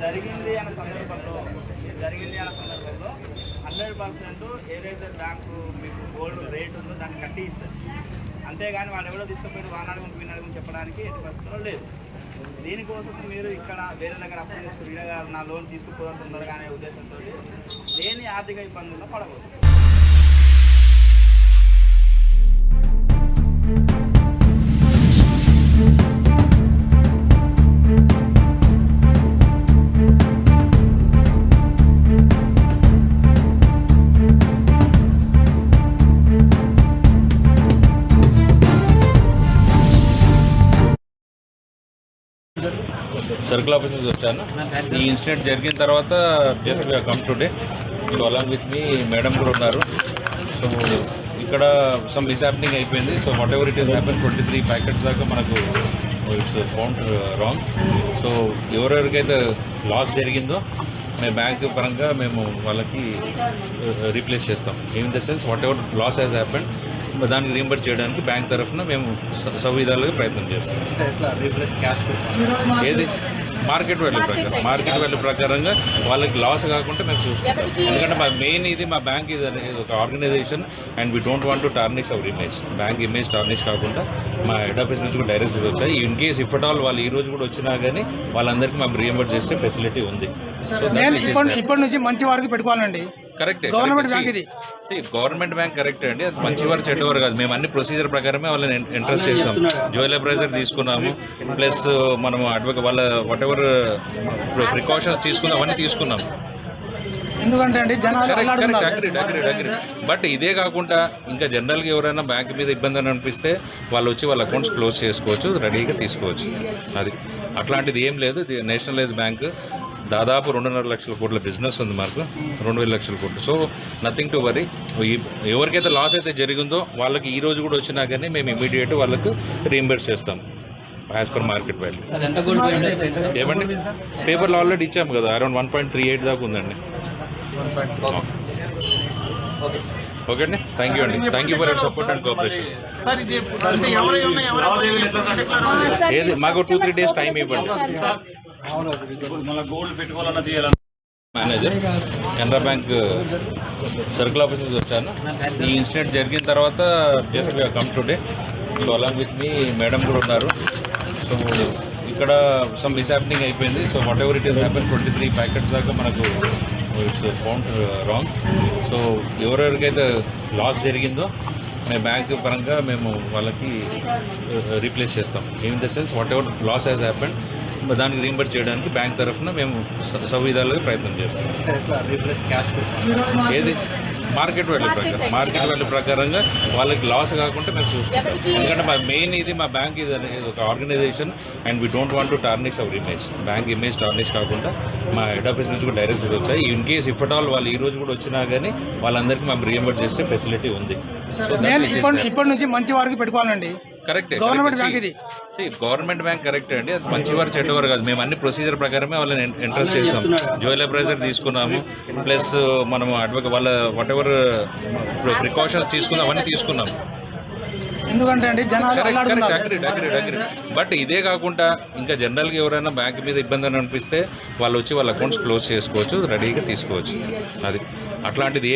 జరిగింది అనే సందర్భంలో 100% ఏదైతే బ్యాంకు మీకు గోల్డ్ రేట్ ఉందో దాన్ని కట్టి ఇస్తుంది. అంతేగాని వాళ్ళు ఎవరో తీసుకుపోయి వానాడుగుంటూ వినాడుగుంటూ చెప్పడానికి ఎట్టి పరిస్థితుల్లో లేదు. దీనికోసం మీరు ఇక్కడ వేరే దగ్గర అప్లై చేసుకుని వీడగా నా లోన్ తీసుకుపోతుంటారు అనే ఉద్దేశంతో లేని ఆర్థిక ఇబ్బందుల్లో పడకూడదు. సర్కిల్ ఆఫీస్ నుంచి వచ్చాను. ఈ ఇన్సిడెంట్ జరిగిన తర్వాత just come today. So along with me madam కూడా ఉన్నారు. సో ఇక్కడ సమ్ మిస్హ్యాపెనింగ్ అయిపోయింది. So whatever it is happen 23 packets దాకా మనకు ఇట్స్ ఫౌండ్ రాంగ్. సో ఎవరెవరికైతే లాస్ జరిగిందో మేము బ్యాంక్ పరంగా మేము వాళ్ళకి రీప్లేస్ చేస్తాం. In the sense whatever loss has happened దానికి రీంబర్స్ చేయడానికి బ్యాంక్ తరఫున మేము సవిధాలుగా ప్రయత్నం చేస్తాం. ఏది మార్కెట్ వాల్యూ ప్రకారంగా వాళ్ళకి లాస్ కాకుండా మేము చూసుకుంటాం. ఎందుకంటే మా మెయిన్ ఇది మా బ్యాంక్ ఇది ఒక organisation and we don't want to tarnish our image. Bank image tarnish కాకుండా మా హెడ్ ఆఫీస్ నుంచి కూడా డైరెక్ట్ వచ్చాయి. In case if at all వాళ్ళు ఈ రోజు కూడా వచ్చినా కానీ వాళ్ళందరికీ మేము రీఎంబర్స్ చేసే ఫెసిలిటీ ఉంది. సో ఇప్పటి నుంచి మంచి వారికి పెట్టుకోవాలండి. కరెక్ట్, గవర్నమెంట్ బ్యాంక్ ఇది. గవర్నమెంట్ బ్యాంక్ కరెక్టే అండి. అది మంచివారు చెడ్డవారు కాదు. మేము అన్ని ప్రొసీజర్ ప్రకారమే వాళ్ళని ఇంట్రెస్ట్ చేస్తాం. జ్యువెలరీ ప్రైజర్ తీసుకున్నాము, ప్లస్ మనము వాళ్ళ వాట్ ఎవర్ ప్రికాషన్స్ తీసుకున్నాం అవన్నీ తీసుకున్నాము. ఎందుకంటే అండి బట్ ఇదే కాకుండా ఇంకా జనరల్గా ఎవరైనా బ్యాంక్ మీద ఇబ్బంది అని అనిపిస్తే వాళ్ళు వచ్చి వాళ్ళ అకౌంట్స్ క్లోజ్ చేసుకోవచ్చు, రెడీగా తీసుకోవచ్చు. అది అట్లాంటిది ఏం లేదు. ఇది నేషనలైజ్ బ్యాంక్. దాదాపు 2.5 లక్షల కోట్ల బిజినెస్ ఉంది మాకు, 2,000 లక్షల కోట్లు. So nothing to worry. ఎవరికైతే లాస్ అయితే జరిగిందో వాళ్ళకి ఈ రోజు కూడా వచ్చినా కానీ మేము ఇమీడియట్ వాళ్ళకు రీఎంబర్స్ చేస్తాం యాజ్ పర్ మార్కెట్ వాల్యూ. ఏమండి పేపర్లో ఆల్రెడీ ఇచ్చాము కదా, అరౌండ్ 1.38 దాకా ఉందండి. ఓకే అండి, థ్యాంక్ యూ అండి. Thank you for your support and cooperation. ఏది మాకు 2-3 డేస్ టైం ఇవ్వండి. Manager Canara bank circle office నుంచి వచ్చాను. ఈ ఇన్సిడెంట్ జరిగిన తర్వాత just come today. So along with me madam కూడా ఉన్నారు. సో ఇక్కడ సమ్ మిస్హ్యాపెనింగ్ అయిపోయింది. So whatever it is happen 23 packets దాకా మనకు ఇట్స్ ఫౌండ్ రాంగ్. సో ఎవరెవరికైతే లాస్ జరిగిందో మేము బ్యాంక్ పరంగా మేము వాళ్ళకి రీప్లేస్ చేస్తాం. In the sense whatever loss has happened దానికి రీంబర్స్ చేయడానికి బ్యాంక్ తరఫున మేము సవిధాలుగా ప్రయత్నం చేస్తాం. ఏది మార్కెట్ వాల్యూ ప్రకారంగా వాళ్ళకి లాస్ కాకుండా మేము చూసుకుంటాం. ఎందుకంటే మా మెయిన్ ఇది మా బ్యాంక్ ఇది ఒక organisation and we don't want to tarnish our image. Bank image tarnish కాకుండా మా హెడ్ ఆఫీస్ నుంచి కూడా డైరెక్ట్ వచ్చాయి. In case if at all వాళ్ళు ఈ రోజు కూడా వచ్చినా కానీ వాళ్ళందరికీ మేము రీఎంబర్స్ చేసే ఫెసిలిటీ ఉంది. ఇప్పటి నుంచి మంచి వారికి పెట్టుకోవాలండి. కరెక్ట్, గవర్నమెంట్ బ్యాంక్ ఇది. గవర్నమెంట్ బ్యాంక్ కరెక్టే అండి. అది మంచివారు చెడ్డవారు కాదు. మేము అన్ని ప్రొసీజర్ ప్రకారమే వాళ్ళని ఇంట్రెస్ట్ చేస్తాం. జ్యువెలరీ ప్రైజర్ తీసుకున్నాము, ప్లస్ మనము వాళ్ళ వాట్ ఎవర్ ప్రికాషన్స్ తీసుకున్నాం అవన్నీ తీసుకున్నాము. ఎందుకంటే అండి బట్ ఇదే కాకుండా ఇంకా జనరల్గా ఎవరైనా బ్యాంక్ మీద ఇబ్బంది అని అనిపిస్తే వాళ్ళు వచ్చి వాళ్ళ అకౌంట్స్ క్లోజ్ చేసుకోవచ్చు, రెడీగా తీసుకోవచ్చు. అది అట్లాంటిది